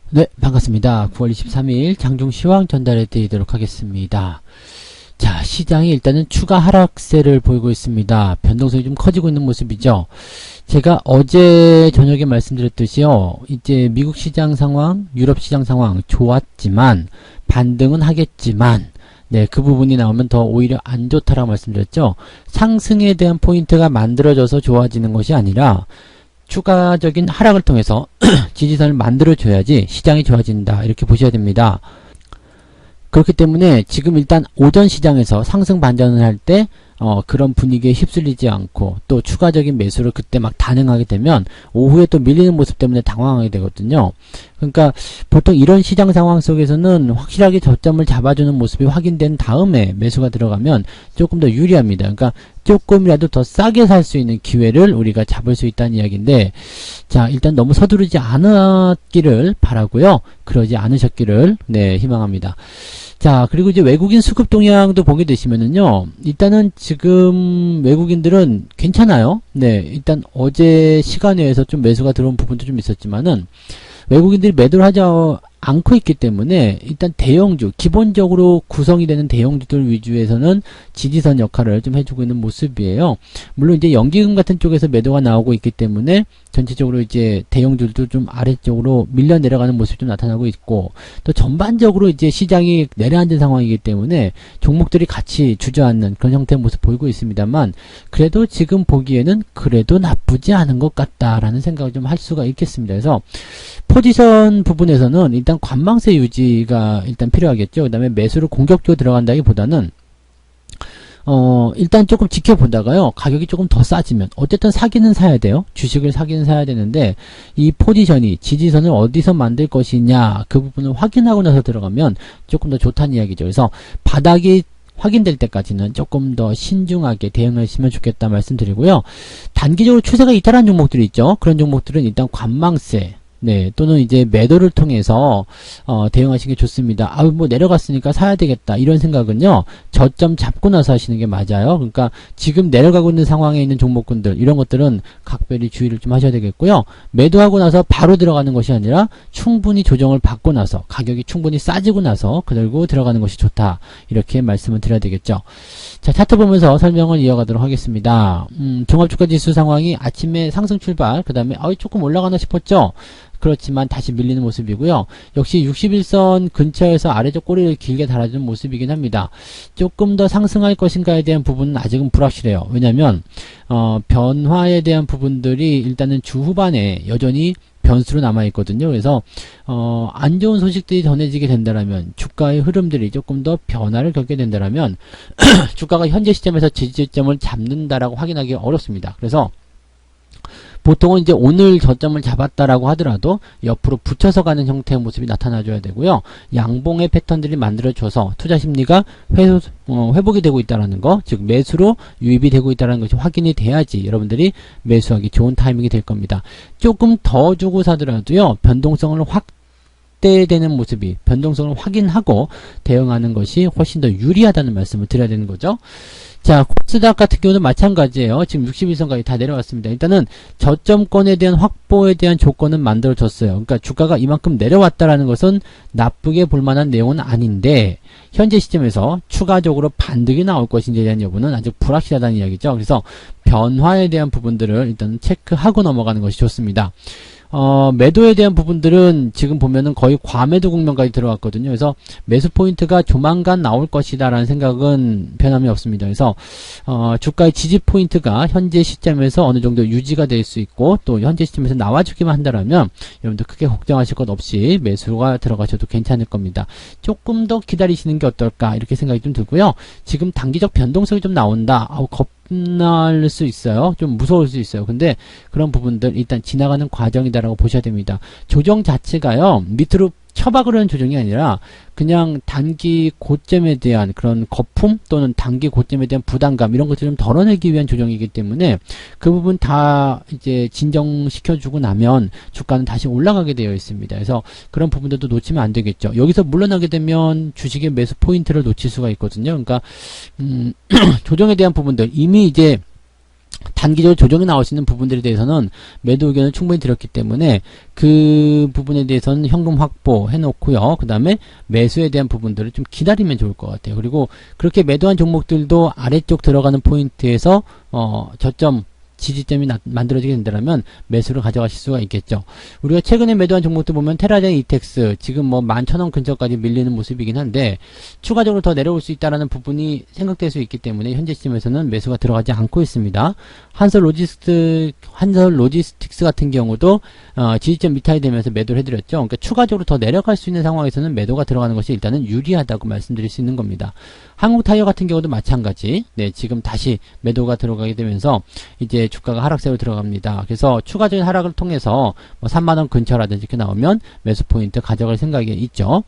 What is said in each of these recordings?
네, 반갑습니다. 9월 23일 장중 시황 전달해 드리도록 하겠습니다. 자, 시장이 일단은 추가 하락세를 보이고 있습니다. 변동성이 좀 커지고 있는 모습이죠. 제가 어제 저녁에 말씀드렸듯이요. 이제 미국 시장 상황, 유럽 시장 상황 좋았지만 반등은 하겠지만 네, 그 부분이 나오면 더 오히려 안 좋다라고 말씀드렸죠. 상승에 대한 포인트가 만들어져서 좋아지는 것이 아니라 추가적인 하락을 통해서 지지선을 만들어줘야지 시장이 좋아진다, 이렇게 보셔야 됩니다. 그렇기 때문에 지금 일단 오전 시장에서 상승 반전을 할 때 그런 분위기에 휩쓸리지 않고 또 추가적인 매수를 그때 막 단행하게 되면 오후에 또 밀리는 모습 때문에 당황하게 되거든요. 그러니까 보통 이런 시장 상황 속에서는 확실하게 저점을 잡아주는 모습이 확인된 다음에 매수가 들어가면 조금 더 유리합니다. 그러니까 조금이라도 더 싸게 살 수 있는 기회를 우리가 잡을 수 있다는 이야기인데, 자, 일단 너무 서두르지 않았기를 바라고요. 그러지 않으셨기를 희망합니다. 자, 그리고 이제 외국인 수급 동향도 보게 되시면은요, 일단은 지금 외국인들은 괜찮아요. 네, 일단 어제 시간에서 좀 매수가 들어온 부분도 좀 있었지만은 외국인들이 매도를 하지 않고 있기 때문에 일단 대형주, 기본적으로 구성이 되는 대형주들 위주에서는 지지선 역할을 좀 해주고 있는 모습이에요. 물론 이제 연기금 같은 쪽에서 매도가 나오고 있기 때문에 전체적으로 이제 대형주들도 좀 아래쪽으로 밀려 내려가는 모습이 좀 나타나고 있고, 또 전반적으로 이제 시장이 내려앉은 상황이기 때문에 종목들이 같이 주저앉는 그런 형태의 모습 보이고 있습니다만, 그래도 지금 보기에는 그래도 나쁘지 않은 것 같다라는 생각을 좀 할 수가 있겠습니다. 그래서 포지션 부분에서는 일단 관망세 유지가 일단 필요하겠죠. 그 다음에 매수를 공격적으로 들어간다기보다는 일단 조금 지켜보다가요, 가격이 조금 더 싸지면 어쨌든 사기는 사야 돼요. 주식을 사기는 사야 되는데 이 포지션이 지지선을 어디서 만들 것이냐, 그 부분을 확인하고 나서 들어가면 조금 더 좋다는 이야기죠. 그래서 바닥이 확인될 때까지는 조금 더 신중하게 대응하시면 좋겠다 말씀드리고요. 단기적으로 추세가 이탈한 종목들이 있죠. 그런 종목들은 일단 관망세, 또는 이제 매도를 통해서 대응하시는 게 좋습니다. 뭐 내려갔으니까 사야 되겠다, 이런 생각은요, 저점 잡고 나서 하시는 게 맞아요. 그러니까 지금 내려가고 있는 상황에 있는 종목군들, 이런 것들은 각별히 주의를 좀 하셔야 되겠고요. 매도하고 나서 바로 들어가는 것이 아니라 충분히 조정을 받고 나서 가격이 충분히 싸지고 나서 그들고 들어가는 것이 좋다, 이렇게 말씀을 드려야 되겠죠. 자, 차트 보면서 설명을 이어가도록 하겠습니다. 종합주가지수 상황이 아침에 상승 출발, 그 다음에 조금 올라가나 싶었죠. 그렇지만 다시 밀리는 모습이고요. 역시 61선 근처에서 아래쪽 꼬리를 길게 달아주는 모습이긴 합니다. 조금 더 상승할 것인가에 대한 부분은 아직은 불확실해요. 왜냐하면 변화에 대한 부분들이 일단은 주 후반에 여전히 변수로 남아있거든요. 그래서 안 좋은 소식들이 전해지게 된다라면, 주가의 흐름들이 조금 더 변화를 겪게 된다라면 주가가 현재 시점에서 지지점을 잡는다라고 확인하기 어렵습니다. 그래서 보통은 이제 오늘 저점을 잡았다라고 하더라도 옆으로 붙여서 가는 형태의 모습이 나타나줘야 되고요. 양봉의 패턴들이 만들어져서 투자 심리가 회복이 되고 있다는 거, 즉 매수로 유입이 되고 있다는 것이 확인이 돼야지 여러분들이 매수하기 좋은 타이밍이 될 겁니다. 조금 더 주고 사더라도요, 변동성을 확대되는 모습이, 변동성을 확인하고 대응하는 것이 훨씬 더 유리하다는 말씀을 드려야 되는 거죠. 자, 코스닥 같은 경우는 마찬가지예요. 지금 61선까지 다 내려왔습니다. 일단은 저점권에 대한 확보에 대한 조건은 만들어졌어요. 그러니까 주가가 이만큼 내려왔다라는 것은 나쁘게 볼 만한 내용은 아닌데, 현재 시점에서 추가적으로 반등이 나올 것인지에 대한 여부는 아직 불확실하다는 이야기죠. 그래서 변화에 대한 부분들을 일단 체크하고 넘어가는 것이 좋습니다. 매도에 대한 부분들은 지금 보면은 거의 과매도 국면까지 들어왔거든요. 그래서 매수 포인트가 조만간 나올 것이다 라는 생각은 변함이 없습니다. 그래서 주가의 지지 포인트가 현재 시점에서 어느 정도 유지가 될 수 있고, 또 현재 시점에서 나와주기만 한다라면 여러분들 크게 걱정하실 것 없이 매수가 들어가셔도 괜찮을 겁니다. 조금 더 기다리시는 게 어떨까, 이렇게 생각이 좀 들고요. 지금 단기적 변동성이 좀 나온다, 겁날 수 있어요. 좀 무서울 수 있어요. 근데 그런 부분들 일단 지나가는 과정이다라고 보셔야 됩니다. 조정 자체가요, 밑으로 처박으려는 조정이 아니라 그냥 단기 고점에 대한 그런 거품, 또는 단기 고점에 대한 부담감, 이런 것들을 좀 덜어내기 위한 조정이기 때문에 그 부분 다 이제 진정시켜주고 나면 주가는 다시 올라가게 되어 있습니다. 그래서 그런 부분들도 놓치면 안 되겠죠. 여기서 물러나게 되면 주식의 매수 포인트를 놓칠 수가 있거든요. 그러니까 조정에 대한 부분들, 이미 이제 단기적으로 조정이 나올 수 있는 부분들에 대해서는 매도 의견을 충분히 드렸기 때문에 그 부분에 대해서는 현금 확보 해놓고요. 그 다음에 매수에 대한 부분들을 좀 기다리면 좋을 것 같아요. 그리고 그렇게 매도한 종목들도 아래쪽 들어가는 포인트에서 저점 지지점이 만들어지게 된다면 매수를 가져가실 수가 있겠죠. 우리가 최근에 매도한 종목들 보면 테라젠, 이텍스 지금 뭐 11,000원 근처까지 밀리는 모습이긴 한데 추가적으로 더 내려올 수 있다라는 부분이 생각될 수 있기 때문에 현재 시점에서는 매수가 들어가지 않고 있습니다. 한솔 로지스틱스 같은 경우도 지지점 미탈이 되면서 매도를 해드렸죠. 그러니까 추가적으로 더 내려갈 수 있는 상황에서는 매도가 들어가는 것이 일단은 유리하다고 말씀드릴 수 있는 겁니다. 한국타이어 같은 경우도 마찬가지. 네, 지금 다시 매도가 들어가게 되면서 이제 주가가 하락세로 들어갑니다. 그래서 추가적인 하락을 통해서 뭐 3만원 근처라든지 이렇게 나오면 매수 포인트 가져갈 생각이 있죠.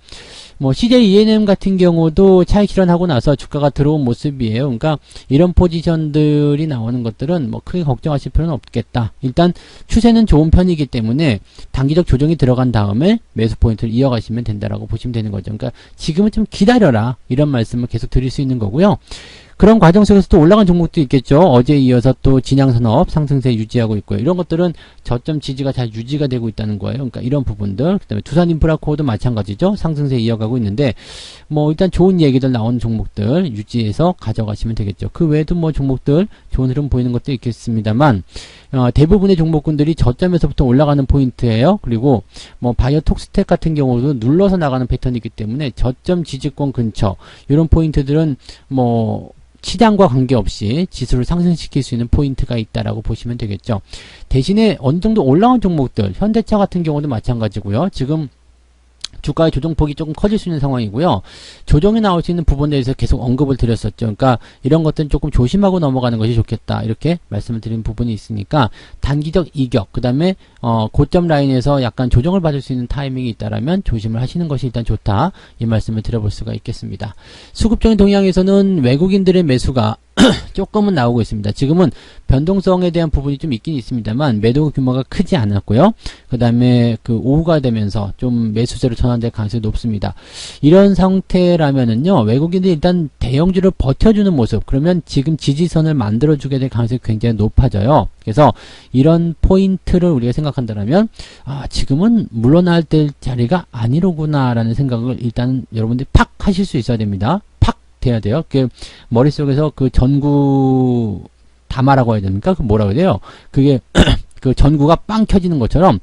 뭐 CJ ENM 같은 경우도 차익 실현하고 나서 주가가 들어온 모습이에요. 그러니까 이런 포지션들이 나오는 것들은 뭐 크게 걱정하실 필요는 없겠다. 일단 추세는 좋은 편이기 때문에 단기적 조정이 들어간 다음에 매수 포인트를 이어가시면 된다라고 보시면 되는 거죠. 그러니까 지금은 좀 기다려라 이런 말씀을 계속 드릴 수 있는 거고요. 그런 과정 속에서 또 올라간 종목도 있겠죠. 어제에 이어서 또 진양산업 상승세 유지하고 있고요. 이런 것들은 저점 지지가 잘 유지가 되고 있다는 거예요. 그러니까 이런 부분들, 그다음에 두산인프라코어도 마찬가지죠. 상승세 이어가고 있는데 뭐 일단 좋은 얘기들 나오는 종목들 유지해서 가져가시면 되겠죠. 그 외에도 뭐 종목들 좋은 흐름 보이는 것도 있겠습니다만 대부분의 종목군들이 저점에서부터 올라가는 포인트예요. 그리고 뭐 바이오톡스텍 같은 경우도 눌러서 나가는 패턴이기 때문에 저점 지지권 근처 이런 포인트들은 뭐 시장과 관계없이 지수를 상승시킬 수 있는 포인트가 있다라고 보시면 되겠죠. 대신에 어느 정도 올라온 종목들, 현대차 같은 경우도 마찬가지고요. 지금 주가의 조정폭이 조금 커질 수 있는 상황이고요. 조정이 나올 수 있는 부분에 대해서 계속 언급을 드렸었죠. 그러니까 이런 것들은 조금 조심하고 넘어가는 것이 좋겠다. 이렇게 말씀을 드린 부분이 있으니까 단기적 이격, 그 다음에 고점 라인에서 약간 조정을 받을 수 있는 타이밍이 있다라면 조심을 하시는 것이 일단 좋다. 이 말씀을 드려볼 수가 있겠습니다. 수급적인 동향에서는 외국인들의 매수가 조금은 나오고 있습니다. 지금은 변동성에 대한 부분이 좀 있긴 있습니다만 매도 규모가 크지 않았고요. 그 다음에 그 오후가 되면서 좀 매수세로 전환될 가능성이 높습니다. 이런 상태라면은요, 외국인들이 일단 대형주를 버텨주는 모습, 그러면 지금 지지선을 만들어주게 될 가능성이 굉장히 높아져요. 그래서 이런 포인트를 우리가 생각한다면 지금은 물러날 때 자리가 아니로구나 라는 생각을 일단 여러분들이 팍 하실 수 있어야 됩니다. 돼야 돼요. 그 머릿속에서 그 전구 담아라고 해야 됩니까? 그 뭐라고 해야 돼요? 그게 그 전구가 빵 켜지는 것처럼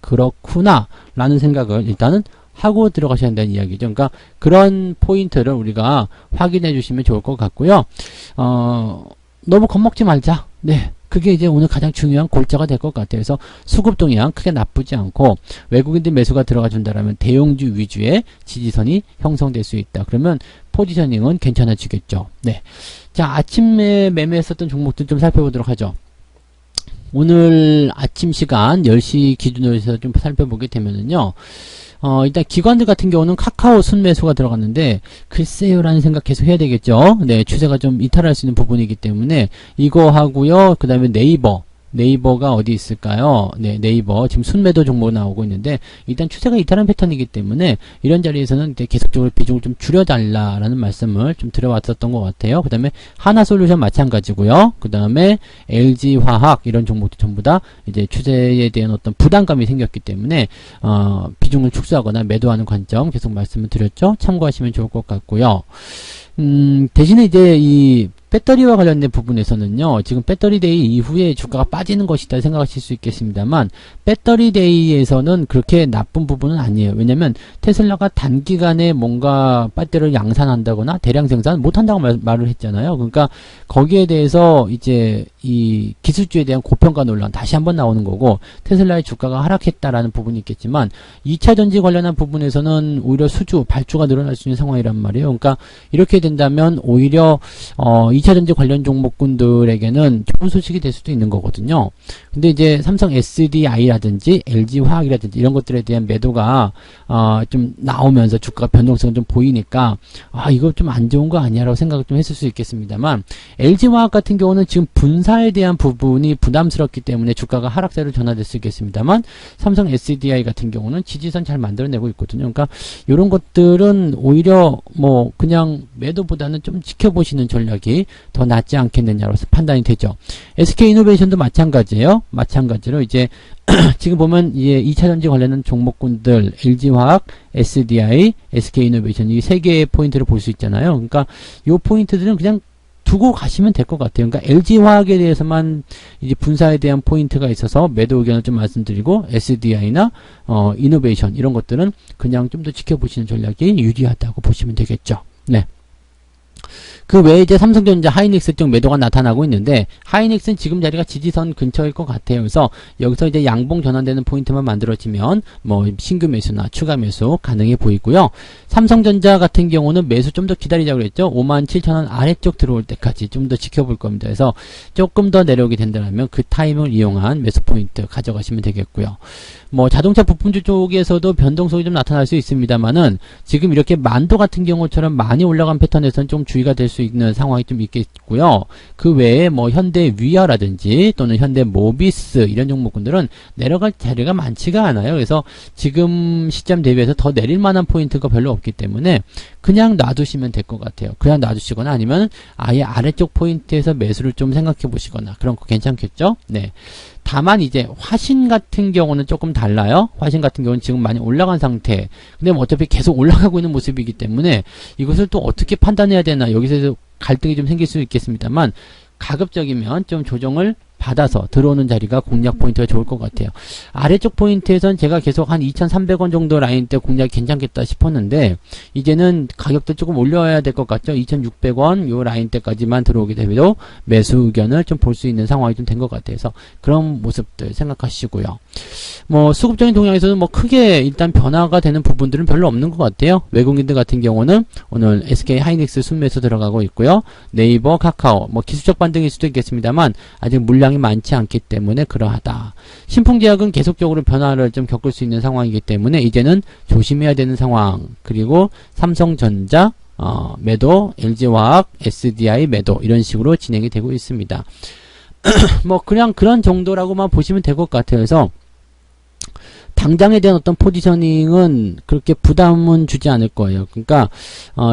그렇구나 라는 생각을 일단은 하고 들어가셔야 한다는 이야기죠. 그러니까 그런 포인트를 우리가 확인해 주시면 좋을 것 같고요. 너무 겁먹지 말자. 네. 그게 이제 오늘 가장 중요한 골자가 될 것 같아요. 그래서 수급 동향 크게 나쁘지 않고 외국인들 매수가 들어가 준다라면 대형주 위주의 지지선이 형성될 수 있다. 그러면 포지셔닝은 괜찮아지겠죠. 네. 자, 아침에 매매했었던 종목들 좀 살펴보도록 하죠. 오늘 아침 시간 10시 기준으로 해서 좀 살펴보게 되면은요. 일단 기관들 같은 경우는 카카오 순매수가 들어갔는데 글쎄요 라는 생각 계속 해야 되겠죠. 네, 추세가 좀 이탈할 수 있는 부분이기 때문에 이거 하고요. 그 다음에 네이버가 어디 있을까요? 네, 네이버 지금 순매도 종목 나오고 있는데 일단 추세가 이탈한 패턴이기 때문에 이런 자리에서는 이제 계속적으로 비중을 좀 줄여달라라는 말씀을 좀 드려왔었던 것 같아요. 그 다음에 하나솔루션 마찬가지고요. 그 다음에 LG화학 이런 종목도 전부 다 이제 추세에 대한 어떤 부담감이 생겼기 때문에 비중을 축소하거나 매도하는 관점 계속 말씀을 드렸죠. 참고하시면 좋을 것 같고요. 대신에 이제 이 배터리와 관련된 부분에서는요, 지금 배터리데이 이후에 주가가 빠지는 것이다 생각하실 수 있겠습니다만, 배터리데이에서는 그렇게 나쁜 부분은 아니에요. 왜냐면, 테슬라가 단기간에 뭔가 배터리를 양산한다거나 대량 생산 못한다고 말을 했잖아요. 그러니까, 거기에 대해서 이제 이 기술주에 대한 고평가 논란 다시 한번 나오는 거고, 테슬라의 주가가 하락했다라는 부분이 있겠지만, 2차 전지 관련한 부분에서는 오히려 발주가 늘어날 수 있는 상황이란 말이에요. 그러니까, 이렇게 된다면 오히려, 2차전지 관련 종목군들에게는 좋은 소식이 될 수도 있는 거거든요. 근데 이제 삼성 SDI라든지 LG화학이라든지 이런 것들에 대한 매도가 좀 나오면서 주가가 변동성을 좀 보이니까 이거 좀 안 좋은 거 아니야 라고 생각을 좀 했을 수 있겠습니다만 LG화학 같은 경우는 지금 분사에 대한 부분이 부담스럽기 때문에 주가가 하락세로 전환될 수 있겠습니다만 삼성 SDI 같은 경우는 지지선 잘 만들어내고 있거든요. 그러니까 이런 것들은 오히려 뭐 그냥 매도보다는 좀 지켜보시는 전략이 더 낫지 않겠느냐로서 판단이 되죠. SK이노베이션도 마찬가지예요. 마찬가지로 이제 지금 보면 이제 2차전지 관련된 종목군들 LG화학, SDI, SK이노베이션 이 세 개의 포인트를 볼 수 있잖아요. 그러니까 요 포인트들은 그냥 두고 가시면 될 것 같아요. 그러니까 LG화학에 대해서만 이제 분사에 대한 포인트가 있어서 매도 의견을 좀 말씀드리고 SDI나 이노베이션 이런 것들은 그냥 좀 더 지켜보시는 전략이 유리하다고 보시면 되겠죠. 네. 그 외에 이제 삼성전자, 하이닉스 쪽 매도가 나타나고 있는데 하이닉스는 지금 자리가 지지선 근처일 것 같아요. 그래서 여기서 이제 양봉 전환되는 포인트만 만들어지면 뭐 신규 매수나 추가 매수 가능해 보이고요. 삼성전자 같은 경우는 매수 좀 더 기다리자고 그랬죠. 57,000원 아래쪽 들어올 때까지 좀 더 지켜볼 겁니다. 그래서 조금 더 내려오게 된다면 그 타임을 이용한 매수 포인트 가져가시면 되겠고요. 뭐 자동차 부품주 쪽에서도 변동성이 좀 나타날 수 있습니다만은 지금 이렇게 만도 같은 경우처럼 많이 올라간 패턴에서는 좀 주의가 될 수 있는 상황이 좀 있겠고요. 그 외에 뭐 현대 위아라든지 또는 현대 모비스 이런 종목군들은 내려갈 자리가 많지가 않아요. 그래서 지금 시점 대비해서 더 내릴 만한 포인트가 별로 없기 때문에 그냥 놔두시면 될 것 같아요. 그냥 놔두시거나 아니면 아예 아래쪽 포인트에서 매수를 좀 생각해 보시거나 그런 거 괜찮겠죠? 네. 다만 이제 화신 같은 경우는 조금 달라요. 화신 같은 경우는 지금 많이 올라간 상태. 근데 뭐 어차피 계속 올라가고 있는 모습이기 때문에 이것을 또 어떻게 판단해야 되나 여기서 갈등이 좀 생길 수 있겠습니다만 가급적이면 좀 조정을 받아서 들어오는 자리가 공략 포인트가 좋을 것 같아요. 아래쪽 포인트에선 제가 계속 한 2,300원 정도 라인 때 공략이 괜찮겠다 싶었는데 이제는 가격도 조금 올려야 될 것 같죠. 2,600원 요 라인 때까지만 들어오게 되면 매수 의견을 좀 볼 수 있는 상황이 좀 된 것 같아요. 그래서 그런 모습들 생각하시고요. 뭐 수급적인 동향에서는 뭐 크게 일단 변화가 되는 부분들은 별로 없는 것 같아요. 외국인들 같은 경우는 오늘 SK 하이닉스 순매수 들어가고 있고요. 네이버, 카카오 뭐 기술적 반등일 수도 있겠습니다만 아직 물량이 많지 않기 때문에 그러하다. 신풍제약은 계속적으로 변화를 좀 겪을 수 있는 상황이기 때문에 이제는 조심해야 되는 상황. 그리고 삼성전자 매도, LG화학, SDI 매도 이런 식으로 진행이 되고 있습니다. 뭐 그냥 그런 정도라고만 보시면 될 것 같아요. 그래서 당장에 대한 어떤 포지셔닝은 그렇게 부담은 주지 않을 거예요. 그러니까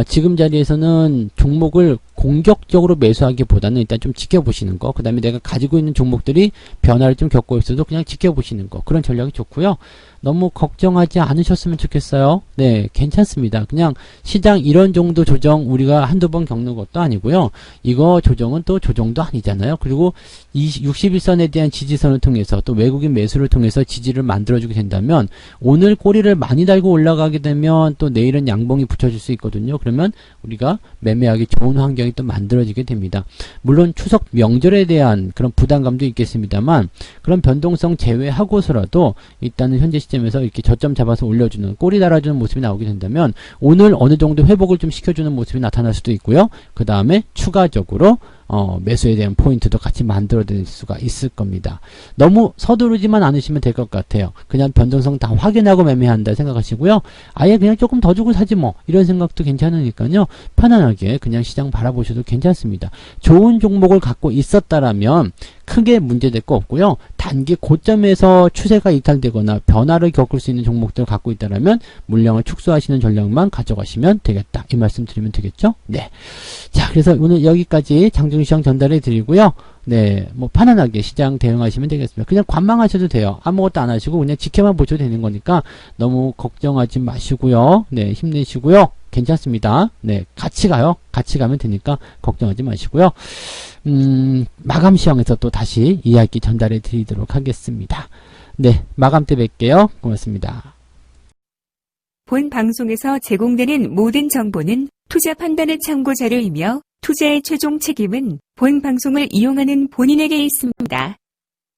지금 자리에서는 종목을 공격적으로 매수하기보다는 일단 좀 지켜보시는 거, 그 다음에 내가 가지고 있는 종목들이 변화를 좀 겪고 있어도 그냥 지켜보시는 거, 그런 전략이 좋고요. 너무 걱정하지 않으셨으면 좋겠어요. 네, 괜찮습니다. 그냥 시장 이런 정도 조정 우리가 한두 번 겪는 것도 아니고요. 이거 조정은 또 조정도 아니잖아요. 그리고 61선에 대한 지지선을 통해서 또 외국인 매수를 통해서 지지를 만들어주게 된다면 오늘 꼬리를 많이 달고 올라가게 되면 또 내일은 양봉이 붙여질 수 있거든요. 그러면 우리가 매매하기 좋은 환경이 또 만들어지게 됩니다. 물론 추석 명절에 대한 그런 부담감도 있겠습니다만 그런 변동성 제외하고서라도 일단은 현재 시점에서 이렇게 저점 잡아서 올려주는 꼬리 달아주는 모습이 나오게 된다면 오늘 어느 정도 회복을 좀 시켜주는 모습이 나타날 수도 있고요. 그 다음에 추가적으로 매수에 대한 포인트도 같이 만들어낼 수가 있을 겁니다. 너무 서두르지만 않으시면 될 것 같아요. 그냥 변동성 다 확인하고 매매한다 생각하시고요. 아예 그냥 조금 더 주고 사지 뭐 이런 생각도 괜찮으니까요. 편안하게 그냥 시장 바라보셔도 괜찮습니다. 좋은 종목을 갖고 있었다라면 크게 문제될 거 없고요. 단기 고점에서 추세가 이탈되거나 변화를 겪을 수 있는 종목들을 갖고 있다라면 물량을 축소하시는 전략만 가져가시면 되겠다. 이 말씀 드리면 되겠죠? 네. 자, 그래서 오늘 여기까지 장중시장 전달해 드리고요. 네, 뭐 편안하게 시장 대응하시면 되겠습니다. 그냥 관망하셔도 돼요. 아무것도 안 하시고 그냥 지켜만 보셔도 되는 거니까 너무 걱정하지 마시고요. 네, 힘내시고요. 괜찮습니다. 네, 같이 가요. 같이 가면 되니까 걱정하지 마시고요. 마감 시황에서 또 다시 이야기 전달해 드리도록 하겠습니다. 네, 마감 때 뵐게요. 고맙습니다. 본 방송에서 제공되는 모든 정보는 투자 판단의 참고 자료이며 투자의 최종 책임은 본 방송을 이용하는 본인에게 있습니다.